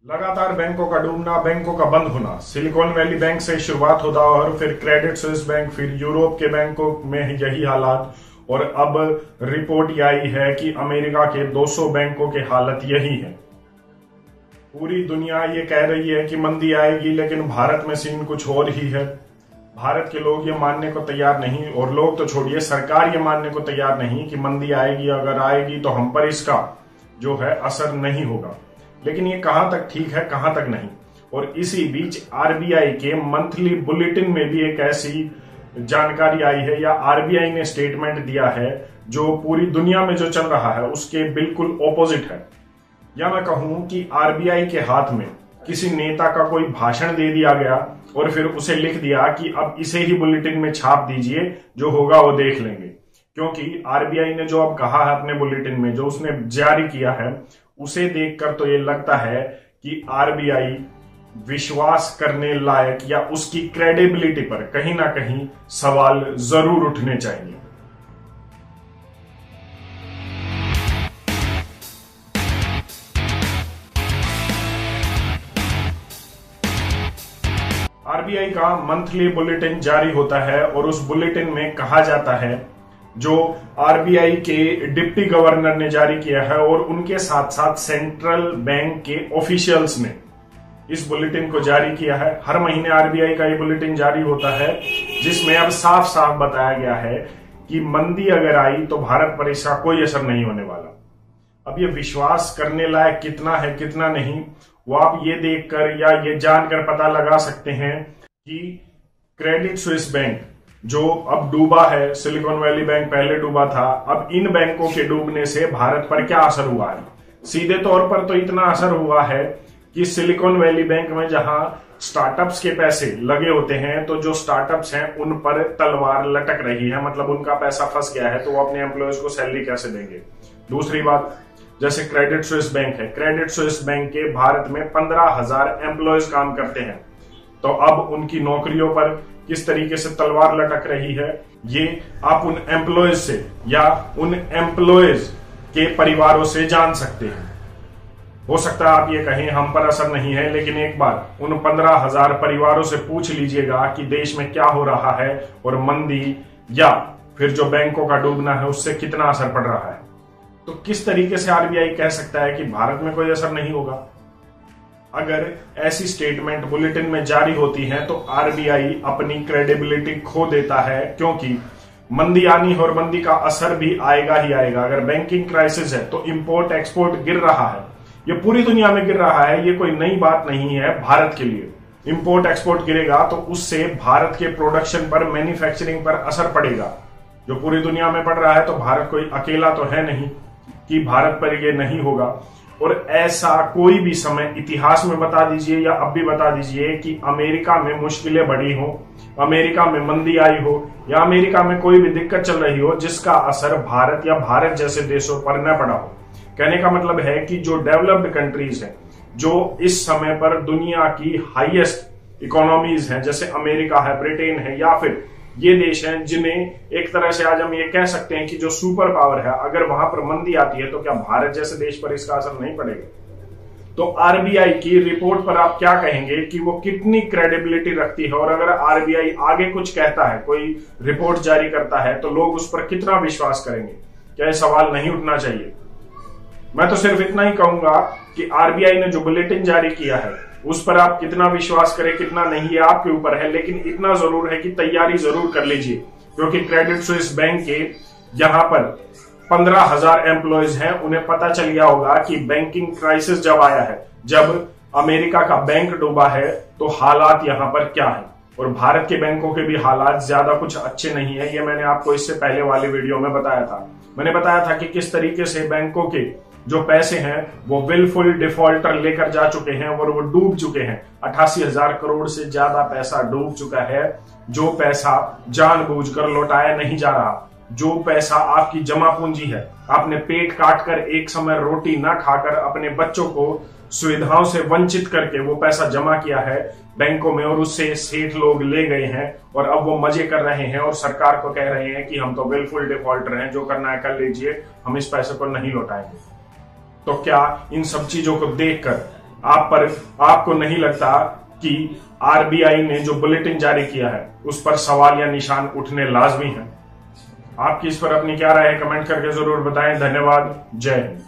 लगातार बैंकों का डूबना, बैंकों का बंद होना। सिलिकॉन वैली बैंक से शुरुआत होता और फिर क्रेडिट स्विस बैंक, फिर यूरोप के बैंकों में यही हालात, और अब रिपोर्ट ये आई है कि अमेरिका के 200 बैंकों की हालत यही है। पूरी दुनिया ये कह रही है कि मंदी आएगी, लेकिन भारत में सीन कुछ और ही है। भारत के लोग ये मानने को तैयार नहीं, और लोग तो छोड़िए, सरकार ये मानने को तैयार नहीं कि मंदी आएगी। अगर आएगी तो हम पर इसका जो है असर नहीं होगा। लेकिन ये कहां तक ठीक है, कहां तक नहीं। और इसी बीच आरबीआई के मंथली बुलेटिन में भी एक ऐसी जानकारी आई है, या आरबीआई ने स्टेटमेंट दिया है जो पूरी दुनिया में जो चल रहा है उसके बिल्कुल ऑपोजिट है। या मैं कहूं कि आरबीआई के हाथ में किसी नेता का कोई भाषण दे दिया गया और फिर उसे लिख दिया कि अब इसे ही बुलेटिन में छाप दीजिए, जो होगा वो देख लेंगे। क्योंकि आरबीआई ने जो अब कहा है अपने बुलेटिन में, जो उसने जारी किया है, उसे देखकर तो ये लगता है कि आरबीआई विश्वास करने लायक या उसकी क्रेडिबिलिटी पर कहीं ना कहीं सवाल जरूर उठने चाहिए। आरबीआई का मंथली बुलेटिन जारी होता है और उस बुलेटिन में कहा जाता है, जो आरबीआई के डिप्टी गवर्नर ने जारी किया है और उनके साथ साथ सेंट्रल बैंक के ऑफिशियल्स ने इस बुलेटिन को जारी किया है। हर महीने आरबीआई का ये बुलेटिन जारी होता है, जिसमें अब साफ साफ बताया गया है कि मंदी अगर आई तो भारत पर इसका कोई असर नहीं होने वाला। अब ये विश्वास करने लायक कितना है, कितना नहीं, वो आप ये देखकर या ये जानकर पता लगा सकते हैं कि क्रेडिट स्विस बैंक जो अब डूबा है, सिलिकॉन वैली बैंक पहले डूबा था, अब इन बैंकों के डूबने से भारत पर क्या असर हुआ है। सीधे तौर पर तो इतना असर हुआ है कि सिलिकॉन वैली बैंक में जहां स्टार्टअप्स के पैसे लगे होते हैं, तो जो स्टार्टअप्स हैं उन पर तलवार लटक रही है, मतलब उनका पैसा फंस गया है, तो वो अपने एम्प्लॉयज को सैलरी कैसे देंगे। दूसरी बात, जैसे क्रेडिट स्विस बैंक है, क्रेडिट स्विस बैंक के भारत में 15,000 एम्प्लॉयज काम करते हैं, तो अब उनकी नौकरियों पर किस तरीके से तलवार लटक रही है, ये आप उन एम्प्लॉयज से या उन एम्प्लॉयज के परिवारों से जान सकते हैं। हो सकता है आप ये कहें हम पर असर नहीं है, लेकिन एक बार उन 15,000 परिवारों से पूछ लीजिएगा कि देश में क्या हो रहा है और मंदी या फिर जो बैंकों का डूबना है उससे कितना असर पड़ रहा है। तो किस तरीके से आरबीआई कह सकता है कि भारत में कोई असर नहीं होगा। अगर ऐसी स्टेटमेंट बुलेटिन में जारी होती है तो आरबीआई अपनी क्रेडिबिलिटी खो देता है, क्योंकि मंदी आनी और मंदी का असर भी आएगा ही आएगा। अगर बैंकिंग क्राइसिस है तो इंपोर्ट एक्सपोर्ट गिर रहा है, ये पूरी दुनिया में गिर रहा है, ये कोई नई बात नहीं है भारत के लिए। इंपोर्ट एक्सपोर्ट गिरेगा तो उससे भारत के प्रोडक्शन पर, मैन्युफैक्चरिंग पर असर पड़ेगा, जो पूरी दुनिया में पड़ रहा है। तो भारत कोई अकेला तो है नहीं कि भारत पर ये नहीं होगा। और ऐसा कोई भी समय इतिहास में बता दीजिए या अब भी बता दीजिए कि अमेरिका में मुश्किलें बढ़ी हो, अमेरिका में मंदी आई हो, या अमेरिका में कोई भी दिक्कत चल रही हो जिसका असर भारत या भारत जैसे देशों पर न पड़ा हो। कहने का मतलब है कि जो डेवलप्ड कंट्रीज हैं, जो इस समय पर दुनिया की हाईएस्ट इकोनॉमीज हैं, जैसे अमेरिका है, ब्रिटेन है, या फिर ये देश हैं जिन्हें एक तरह से आज हम ये कह सकते हैं कि जो सुपर पावर है, अगर वहां पर मंदी आती है तो क्या भारत जैसे देश पर इसका असर नहीं पड़ेगा। तो आरबीआई की रिपोर्ट पर आप क्या कहेंगे कि वो कितनी क्रेडिबिलिटी रखती है, और अगर आरबीआई आगे कुछ कहता है, कोई रिपोर्ट जारी करता है, तो लोग उस पर कितना विश्वास करेंगे। क्या ये सवाल नहीं उठना चाहिए। मैं तो सिर्फ इतना ही कहूंगा कि आरबीआई ने जो बुलेटिन जारी किया है उस पर आप कितना विश्वास करें, कितना नहीं, ये आपके ऊपर है, लेकिन इतना जरूर है कि तैयारी जरूर कर लीजिए, क्योंकि क्रेडिट स्विस बैंक के यहां पर 15,000 एम्प्लॉयज हैं। उन्हें पता चल गया होगा कि बैंकिंग क्राइसिस जब आया है, जब अमेरिका का बैंक डूबा है, तो हालात यहां पर क्या है। और भारत के बैंकों के भी हालात ज्यादा कुछ अच्छे नहीं है। ये मैंने आपको इससे पहले वाले वीडियो में बताया था। मैंने बताया था कि किस तरीके से बैंकों के जो पैसे हैं वो विलफुल डिफॉल्टर लेकर जा चुके हैं और वो डूब चुके हैं। 88,000 करोड़ से ज्यादा पैसा डूब चुका है, जो पैसा जानबूझकर लौटाया नहीं जा रहा, जो पैसा आपकी जमा पूंजी है, आपने पेट काटकर एक समय रोटी ना खाकर अपने बच्चों को सुविधाओं से वंचित करके वो पैसा जमा किया है बैंकों में, और उससे सेठ लोग ले गए हैं और अब वो मजे कर रहे हैं और सरकार को कह रहे हैं कि हम तो विलफुल डिफॉल्टर हैं, जो करना है कर लीजिए, हम इस पैसे को नहीं लौटाएंगे। तो क्या इन सब चीजों को देखकर आपको नहीं लगता कि आरबीआई ने जो बुलेटिन जारी किया है उस पर सवाल या निशान उठने लाजमी है? आपकी इस पर अपनी क्या राय है कमेंट करके जरूर बताएं। धन्यवाद। जय हिंद।